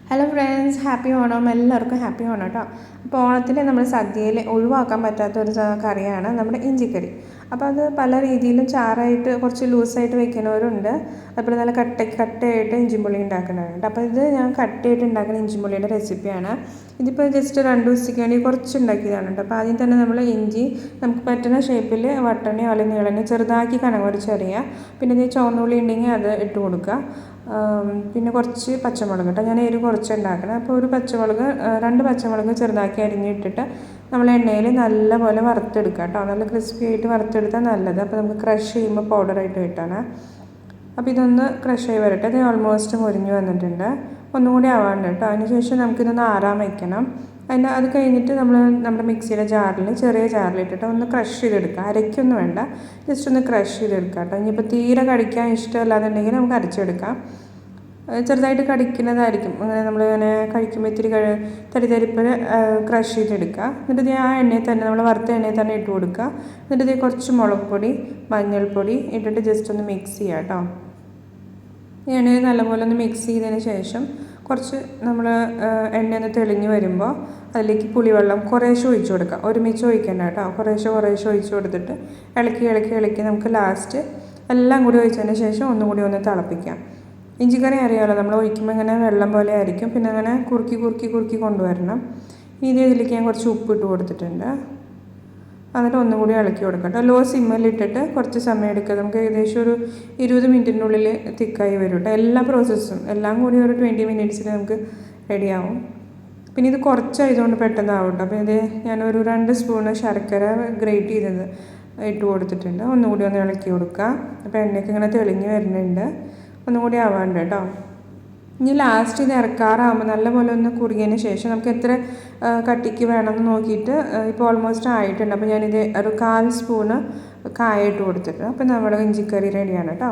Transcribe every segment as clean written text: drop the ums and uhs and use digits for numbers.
Hello friends, happy Onam. എല്ലാവർക്കും happy Onam കേട്ടോ. അപ്പോൾ ഓണത്തിന് നമ്മൾ സദ്യയിൽ ഒഴിവാക്കാൻ പറ്റാത്ത ഒരു കറിയാണ് നമ്മുടെ ഇഞ്ചിക്കറി. അപ്പോൾ അത് പല രീതിയിലും ചാറായിട്ട് കുറച്ച് ലൂസായിട്ട് വെക്കുന്നവരുണ്ട്, അതുപോലെ നല്ല കട്ടയായിട്ട് ഇഞ്ചിമ്പുളി ഉണ്ടാക്കുന്നവരുണ്ട്. അപ്പോൾ ഇത് ഞാൻ കട്ടയായിട്ട് ഉണ്ടാക്കുന്ന ഇഞ്ചിമ്പുളിയുടെ റെസിപ്പിയാണ്. ഇതിപ്പോൾ ജസ്റ്റ് 2 ദിവസത്തേക്ക് വേണ്ടി കുറച്ച് ഉണ്ടാക്കിയതാണ് കേട്ടോ. അപ്പോൾ ആദ്യം തന്നെ നമ്മൾ ഇഞ്ചി നമുക്ക് പറ്റുന്ന ഷേപ്പിൽ വട്ടണയോ അല്ലെങ്കിൽ നീളനെയോ ചെറുതാക്കി കനകുറച്ചറിയുക. പിന്നെ ഇത് ചുവന്നുള്ളി ഉണ്ടെങ്കിൽ അത് ഇട്ട് കൊടുക്കുക. പിന്നെ കുറച്ച് പച്ചമുളക് കേട്ടോ. ഞാൻ എരിവ് കുറച്ച് ഉണ്ടാക്കണം. അപ്പോൾ ഒരു പച്ചമുളക് 2 പച്ചമുളക് ചെറുതാക്കി അരിഞ്ഞിട്ടിട്ട് നമ്മൾ എണ്ണയിൽ നല്ലപോലെ വറുത്തെടുക്കുക കേട്ടോ. നല്ല ക്രിസ്പി ആയിട്ട് വറുത്തെടുത്താൽ നല്ലത്. അപ്പോൾ നമുക്ക് ക്രഷ് ചെയ്യുമ്പോൾ പൗഡറായിട്ട് കിട്ടാണ്. അപ്പോൾ ഇതൊന്ന് ക്രഷ് ആയി വരട്ടെ. ഇത് ഓൾമോസ്റ്റ് മുരിഞ്ഞ് വന്നിട്ടുണ്ട്. ഒന്നും കൂടി ആവാണ്ട് കേട്ടോ. അതിനുശേഷം നമുക്കിതൊന്ന് ആറാൻ വയ്ക്കണം. അത് കഴിഞ്ഞിട്ട് നമ്മുടെ മിക്സിയുടെ ജാറിൽ ചെറിയ ജാറിലിട്ടിട്ട് ഒന്ന് ക്രഷ് ചെയ്തെടുക്കുക. അരയ്ക്കൊന്നും വേണ്ട, ജസ്റ്റ് ഒന്ന് ക്രഷ് ചെയ്തെടുക്കുക കേട്ടോ. ഇനിയിപ്പോൾ തീരെ കടിക്കാൻ ഇഷ്ടമല്ലാന്നുണ്ടെങ്കിൽ നമുക്ക് അരച്ചെടുക്കാം. ചെറുതായിട്ട് കടിക്കുന്നതായിരിക്കും. അങ്ങനെ നമ്മളിങ്ങനെ കഴിക്കുമ്പോൾ ഇത്തിരി തരിതരിപ്പിൽ ക്രഷ് ചെയ്തെടുക്കുക. എന്നിട്ട് ആ എണ്ണയിൽ തന്നെ നമ്മൾ വറുത്ത എണ്ണയിൽ തന്നെ ഇട്ട് കൊടുക്കുക. എന്നിട്ട് ഇത് കുറച്ച് മുളക് പൊടി, മഞ്ഞൾപ്പൊടി ഇട്ടിട്ട് ജസ്റ്റ് ഒന്ന് മിക്സ് ചെയ്യുക കേട്ടോ. ഈ എണ്ണയിൽ നല്ലപോലെ ഒന്ന് മിക്സ് ചെയ്തതിന് ശേഷം കുറച്ച് നമ്മൾ എണ്ണയൊന്ന് തെളിഞ്ഞ് വരുമ്പോൾ അതിലേക്ക് പുളിവെള്ളം കുറേശ്ശെ ഒഴിച്ചു കൊടുക്കുക. ഒരുമിച്ച് ഒഴിക്കേണ്ട കേട്ടോ. കുറേശ്ശെ ഒഴിച്ചു കൊടുത്തിട്ട് ഇളക്കി നമുക്ക് ലാസ്റ്റ് എല്ലാം കൂടി ഒഴിച്ചതിന് ശേഷം ഒന്നും കൂടി ഒന്ന് തിളപ്പിക്കാം. ഇഞ്ചിക്കറി അറിയാമല്ലോ, നമ്മൾ ഒഴിക്കുമ്പോൾ ഇങ്ങനെ വെള്ളം പോലെ ആയിരിക്കും. പിന്നെ അങ്ങനെ കുറുക്കി കൊണ്ടുവരണം. ഇനി ഇതിലേക്ക് ഞാൻ കുറച്ച് ഉപ്പ് ഇട്ട് കൊടുത്തിട്ടുണ്ട്. എന്നിട്ട് ഒന്നും കൂടി ഇളക്കി കൊടുക്കട്ടെ. ലോ സിമ്മിലിട്ടിട്ട് കുറച്ച് സമയം എടുക്കുക. നമുക്ക് ഏകദേശം ഒരു 20 മിനിറ്റിനുള്ളിൽ തിക്കായി വരും കേട്ടോ. എല്ലാ പ്രോസസ്സും എല്ലാം കൂടി ഒരു 20 മിനിറ്റ്സിൽ നമുക്ക് റെഡിയാവും. പിന്നെ ഇത് കുറച്ചായതുകൊണ്ട് പെട്ടെന്നാവും കേട്ടോ. അപ്പോൾ ഇത് ഞാനൊരു 2 സ്പൂണ് ശർക്കര ഗ്രേറ്റ് ചെയ്തത് ഇട്ട് കൊടുത്തിട്ടുണ്ട്. ഒന്നുകൂടി ഒന്ന് ഇളക്കി കൊടുക്കുക. അപ്പോൾ എണ്ണയൊക്കെ ഇങ്ങനെ തെളിഞ്ഞ് വരുന്നുണ്ട്. ഒന്നും കൂടി ആവാണ്ട് കേട്ടോ. ഇനി ലാസ്റ്റ് ഇത് ഇറക്കാറാകുമ്പോൾ നല്ലപോലെ ഒന്ന് കുറുകിയതിന് ശേഷം നമുക്ക് എത്ര കട്ടിക്ക് വേണമെന്ന് നോക്കിയിട്ട് ഇപ്പോൾ ഓൾമോസ്റ്റ് ആയിട്ടുണ്ട്. അപ്പോൾ ഞാനിത് ഒരു 1/4 സ്പൂണ് കായ ഇട്ട് കൊടുത്തിട്ടുണ്ട്. അപ്പോൾ നമ്മുടെ ഇഞ്ചിക്കറി റെഡിയാണ് കേട്ടോ.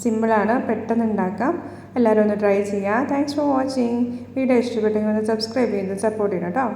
സിമ്പിളാണ്, പെട്ടെന്ന് ഉണ്ടാക്കാം. എല്ലാവരും ഒന്ന് ട്രൈ ചെയ്യുക. Thanks for watching. വീഡിയോ ഇഷ്ടപ്പെട്ടെങ്കിൽ ഒന്ന് സബ്സ്ക്രൈബ് ചെയ്ത് സപ്പോർട്ട് ചെയ്യണം കേട്ടോ.